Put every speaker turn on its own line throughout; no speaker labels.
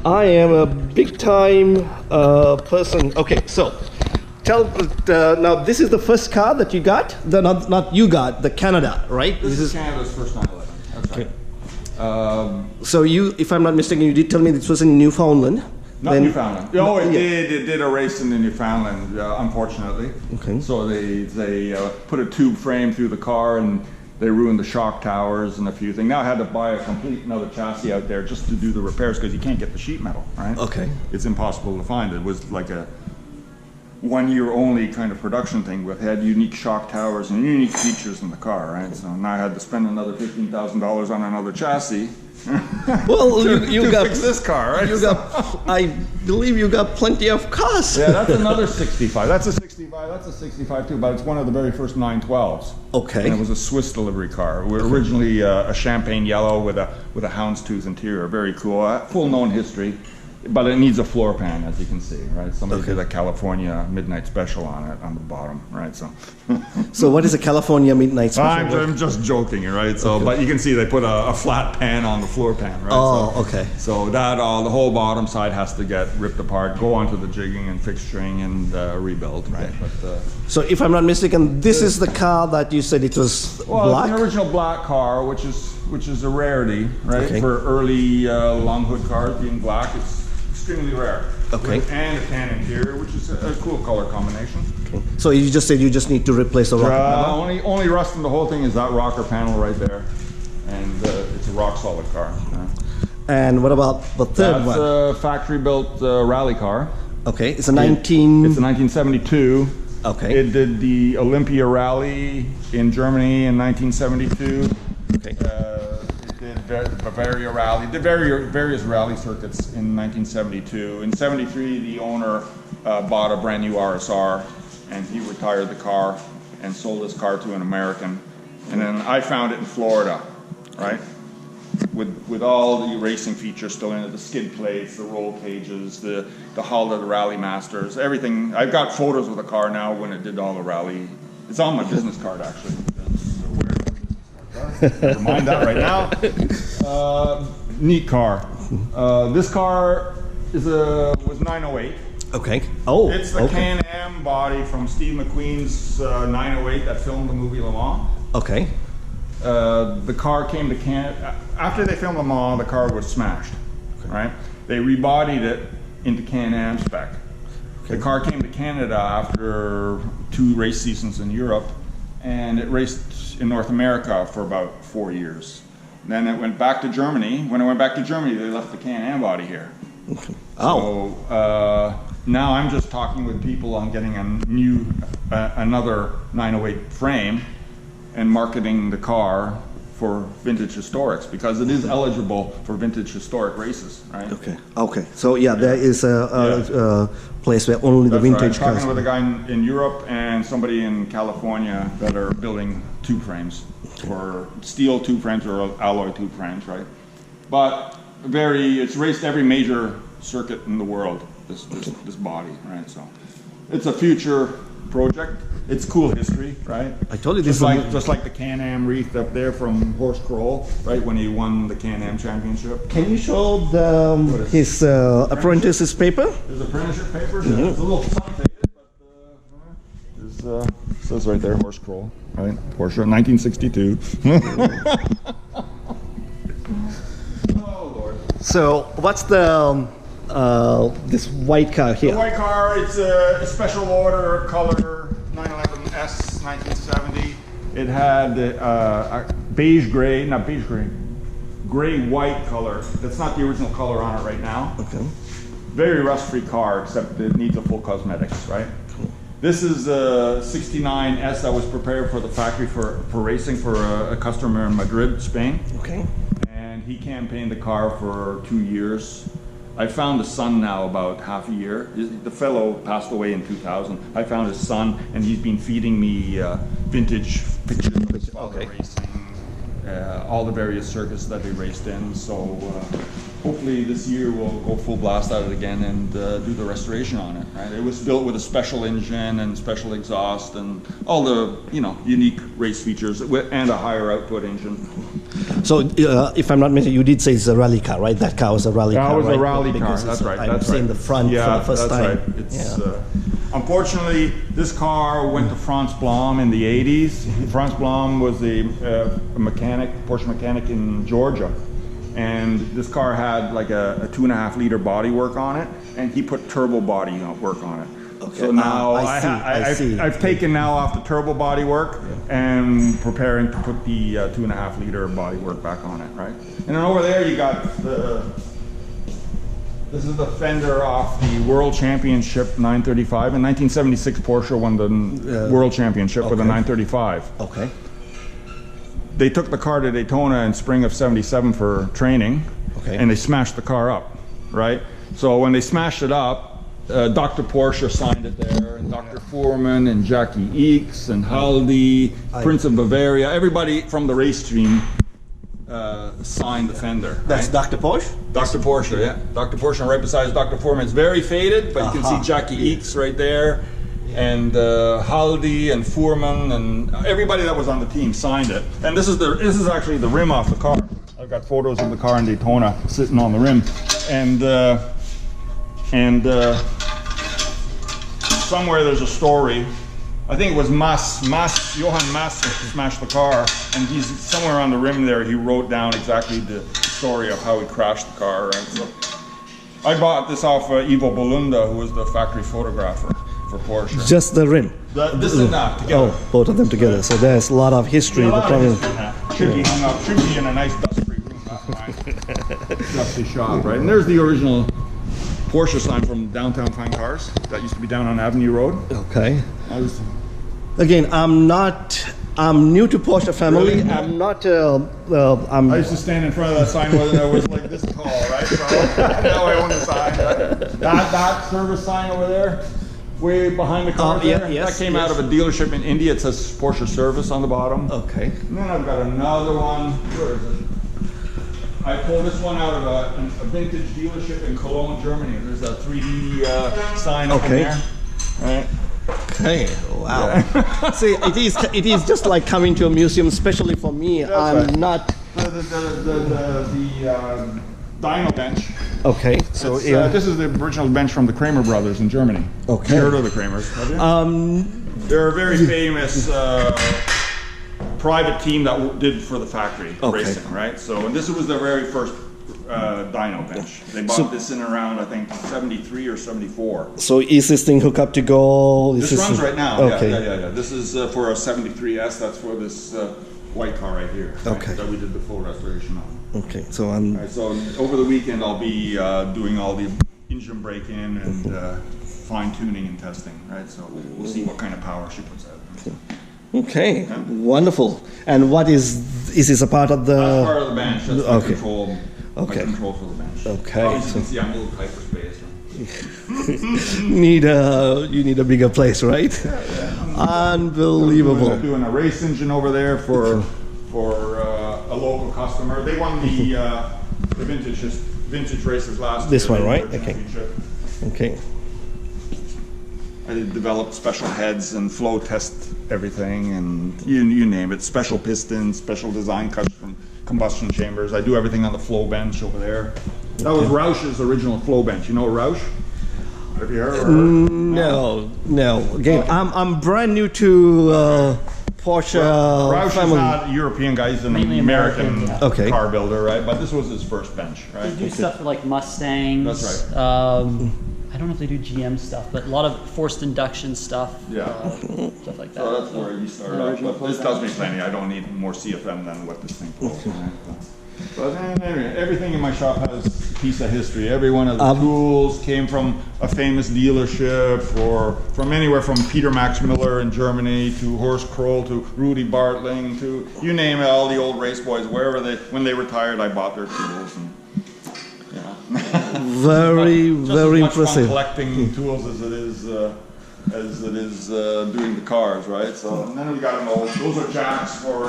I am a big time person. Okay, so tell now this is the first car that you got. Not you got, the Canada, right?
This is Canada's first 911. That's right.
Okay. So you, if I'm not mistaken, you did tell me this was in Newfoundland.
Not Newfoundland. Oh, it did a race in the Newfoundland, unfortunately.
Okay.
So they put a tube frame through the car and they ruined the shock towers and a few things. Now I had to buy a complete another chassis out there just to do the repairs because you can't get the sheet metal, right?
Okay.
It's impossible to find. It was like a 1 year only kind of production thing with had unique shock towers and unique features in the car, right? So now I had to spend another $15,000 on another chassis.
Well, you got
fix this car, right?
You got, I believe you got plenty of cars.
Yeah, that's another 65. That's a 65. That's a 65 too, but it's one of the very first 912s.
Okay.
And it was a Swiss delivery car. We were originally a champagne yellow with a houndstooth interior. Very cool. Full known history. But it needs a floor pan, as you can see, right? Somebody did a California Midnight Special on it on the bottom, right? So,
so what is a California Midnight Special?
I'm just joking, right? So, but you can see they put a flat pan on the floor pan, right?
Oh,
so,
okay.
So that the whole bottom side has to get ripped apart, go onto the jigging and fixturing and rebuild, right? But
so if I'm not mistaken, this is the car that you said it was black?
It's an original black car, which is a rarity, right? For early long hood cars being black, it's extremely rare.
Okay.
And a tan interior, which is a cool color combination.
Okay. So you just said you just need to replace the rocker panel?
Only rust in the whole thing is that rocker panel right there. And it's a rock solid car.
And what about the third one?
That's a factory built rally car.
Okay, it's a
It's a 1972.
Okay.
It did the Olympia Rally in Germany in 1972. Okay. Bavaria Rally, did various rally circuits in 1972. In 73, the owner bought a brand new RSR, and he retired the car and sold his car to an American. And then I found it in Florida, right? With all the racing features still in it, the skid plates, the roll cages, the hull of the Rally Masters, everything. I've got photos of the car now when it did all the rally. It's on my business card, actually. Never mind that right now. Neat car. This car was 908.
Okay. Oh.
It's the Can-Am body from Steve McQueen's 908 that filmed the movie Le Mans.
Okay.
The car came to Canada after they filmed Le Mans. The car was smashed. Right. They rebodied it into Can-Am spec. The car came to Canada after 2 race seasons in Europe, and it raced in North America for about 4 years. Then it went back to Germany. When it went back to Germany, they left the Can-Am body here. Oh. So now I'm just talking with people on getting another 908 frame and marketing the car for vintage historics because it is eligible for vintage historic races, right?
Okay. Okay. So yeah, there is a place where only the vintage
cars. I'm
talking
with a guy in Europe and somebody in California that are building tube frames for steel tube frames or alloy tube frames, right? But it's raced every major circuit in the world. This body, right? So it's a future project. It's cool history, right?
I told you this
just like the Can-Am wreath up there from Horst Kroll, right? When he won the Can-Am championship.
Can you show his apprentice's paper?
His apprenticeship paper. It's a little sun-faded, but it says right there, Horst Kroll, right? Porsche, 1962. Oh Lord.
So what's the this white car here?
The white car, it's a special order color 911S 1970. It had a beige gray, not beige gray, gray white color. That's not the original color on it right now.
Okay.
Very rust-free car, except it needs a full cosmetics, right? Cool. This is a 69S that was prepared for the factory for racing for a customer in Madrid, Spain.
Okay.
And he campaigned the car for 2 years. I found the son now about half a year. The fellow passed away in 2000. I found his son, and he's been feeding me vintage pictures of his father racing, all the various circuits that he raced in. So hopefully this year we'll go full blast at it again and do the restoration on it, right? It was built with a special engine and special exhaust and all the, you know, unique race features and a higher output engine.
So, if I'm not mistaken, you did say it's a rally car, right? That car was a rally car,
That was
right?
a rally car,
Because
that's right.
I've seen the front for the first time.
Right. It's, unfortunately, this car went to Franz Blom in the 80s. Franz Blom was a mechanic, Porsche mechanic in Georgia. And this car had like a 2.5 liter body work on it, and he put turbo body work on it.
Okay.
So now
I see.
I've taken now off the turbo body work and preparing to put the 2.5 liter body work back on it, right? And then over there you got this is the fender off the World Championship 935. In 1976, Porsche won the World Championship with a 935.
Okay.
They took the car to Daytona in spring of '77 for training, and they smashed the car up, right? So when they smashed it up, Dr. Porsche signed it there, and Dr. Foreman, and Jackie Eakes, and Haldi, Prince of Bavaria, everybody from the race team signed the fender.
That's
right?
Dr. Porsche?
Dr. Porsche, yeah. Dr. Porsche, and right beside is Dr. Foreman. It's very faded, but you can see Jackie Eakes right there. And Haldi and Foreman and everybody that was on the team signed it. And this is actually the rim off the car. I've got photos of the car in Daytona sitting on the rim. And somewhere there's a story. I think it was Johann Mas smashed the car, and he's somewhere on the rim there. He wrote down exactly the story of how he crashed the car. Right? So I bought this off Ivo Bolunda, who was the factory photographer for Porsche.
Just the rim?
This and that together.
Oh, both of them together. So there's a lot of history.
Should be hung up, should be in a nice dust-free room. Dusty shop, right? And there's the original Porsche sign from Downtown Fine Cars that used to be down on Avenue Road.
Okay. Again, I'm new to Porsche family.
Really?
I'm not.
I used to stand in front of that sign when I was like this tall, right? So now I own the sign. Right? That service sign over there, way behind the car there, that came out of a dealership in India. It says Porsche service on the bottom.
Okay.
And then I've got another one. Where is it? I pulled this one out of a vintage dealership in Cologne, Germany. There's a 3D sign up in there. Right.
Okay. Wow. Yeah. See, it is just like coming to a museum, especially for me.
That's
I'm
right.
not.
The dyno bench.
Okay. So
this is the original bench from the Kramer brothers in Germany.
Okay.
You heard of the Kramers? They're a very famous private team that did for the factory racing, right? So, and this was their very first dyno bench. They bought this in around, I think, 73 or 74.
So is this thing hooked up to go?
This runs right now.
Okay.
Yeah. This is for a 73S. That's for this white car right here.
Okay.
Right, that we did the full restoration on.
Okay. So I'm.
Right, so over the weekend, I'll be doing all the engine break-in and fine-tuning and testing. Right. So we'll see what kind of power she puts out.
Okay, wonderful. And what is this a part of the?
That's part of the bench. That's my control.
Okay.
My control for the bench.
Okay.
As you can see, I'm a little tight for space.
You need a bigger place, right?
Yeah.
Unbelievable.
I'm doing a race engine over there for a local customer. They won the vintage races last year.
This one, right? Okay. Okay.
I developed special heads and flow test everything, and you name it. Special pistons, special design custom combustion chambers. I do everything on the flow bench over there. That was Roush's original flow bench. You know Roush? Have you heard of her?
No. Again, I'm brand new to Porsche
Roush
family.
is not a European guy. He's an American
car
builder, right? But this was his first bench, right?
They do stuff for like Mustangs.
That's right.
I don't know if they do GM stuff, but a lot of forced induction stuff.
Yeah.
Stuff like that.
So that's where you started off. But this does me plenty. I don't need more CFM than what this thing pulls. But anyway, everything in my shop has a piece of history. Every one of the tools came from a famous dealership, or from anywhere from Peter Max Miller in Germany to Horst Kroll to Rudy Bartling to you name it. All the old race boys, when they retired, I bought their tools. And,
very
as
impressive.
Fun collecting tools as it is doing the cars, right? So and then we got them all. Those are jacks for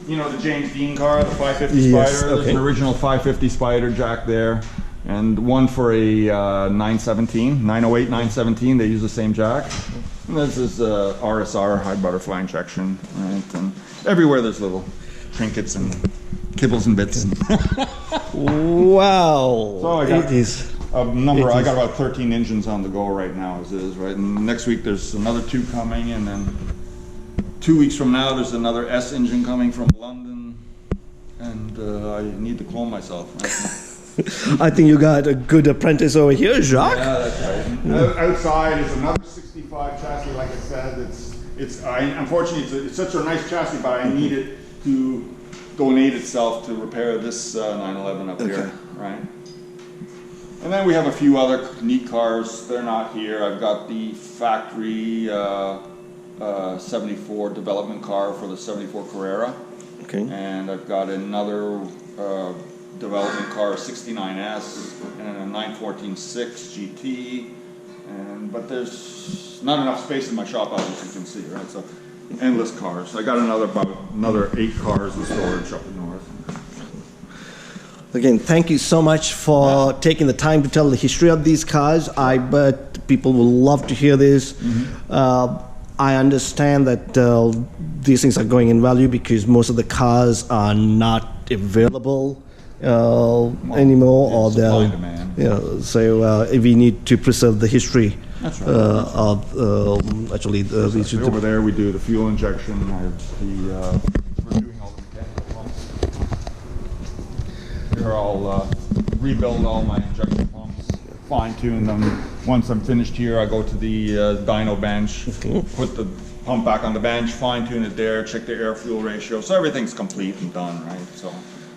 you know, the James Dean car, the 550
Yes,
Spider. There's
okay.
an original 550 Spider jack there, and one for a 917, 908, 917. They use the same jack. And this is RSR, high butterfly injection, right? And everywhere there's little trinkets and kibbles and bits.
Wow.
So I got
it is.
a number. I got about 13 engines on the go right now, as is, right? And next week there's another 2 coming, and then 2 weeks from now there's another S engine coming from London, and I need to clone myself. Right?
I think you got a good apprentice over here, Jacques.
Yeah, that's right. Outside is another 65 chassis. Like I said, unfortunately it's such a nice chassis, but I need it to donate itself to repair this 911 up here, right? And then we have a few other neat cars. They're not here. I've got the factory 74 development car for the 74 Carrera.
Okay.
And I've got another development car, 69S, and a 914-6 GT. But there's not enough space in my shop, as you can see, right? So endless cars. I got another 8 cars in storage up north.
Again, thank you so much for taking the time to tell the history of these cars. I bet people will love to hear this. I understand that these things are going in value because most of the cars are not available anymore, or
supply and demand.
So we need to preserve the history.
That's right.
These
Over there we do the fuel injection. We're doing all the mechanical pumps. Here I'll rebuild all my injection pumps, fine tune them. Once I'm finished here, I go to the dyno bench, put the pump back on the bench, fine tune it there, check the air fuel ratio, so everything's complete and done, right? So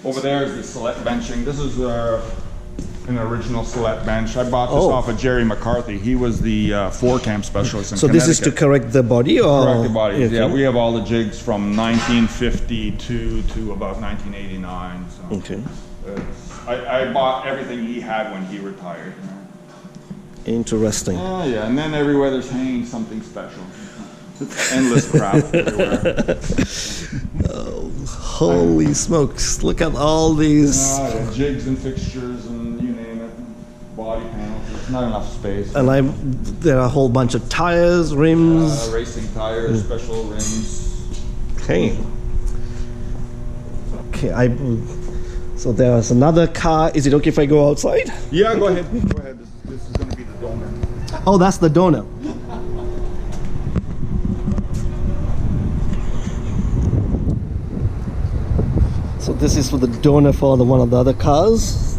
over there is the Select benching. This is an original Select bench. I bought this off of Jerry McCarthy. He was the 4-cam specialist in Connecticut.
This is to correct the body, or
correct the body?
Okay.
Yeah, we have all the jigs from 1952 to about 1989. So
Okay.
I bought everything he had when he retired.
Interesting.
Oh yeah, and then everywhere there's hanging something special. It's endless crap everywhere.
Holy smokes! Look at all these.
Jigs and fixtures and you name it. Body panels. There's not enough space.
And there are a whole bunch of tires, rims.
Racing tires, special rims.
Okay. So there's another car. Is it okay if I go outside?
Yeah, go ahead. Go ahead. This is going to be the donor.
Oh, that's the donor. So this is for the donor for one of the other cars.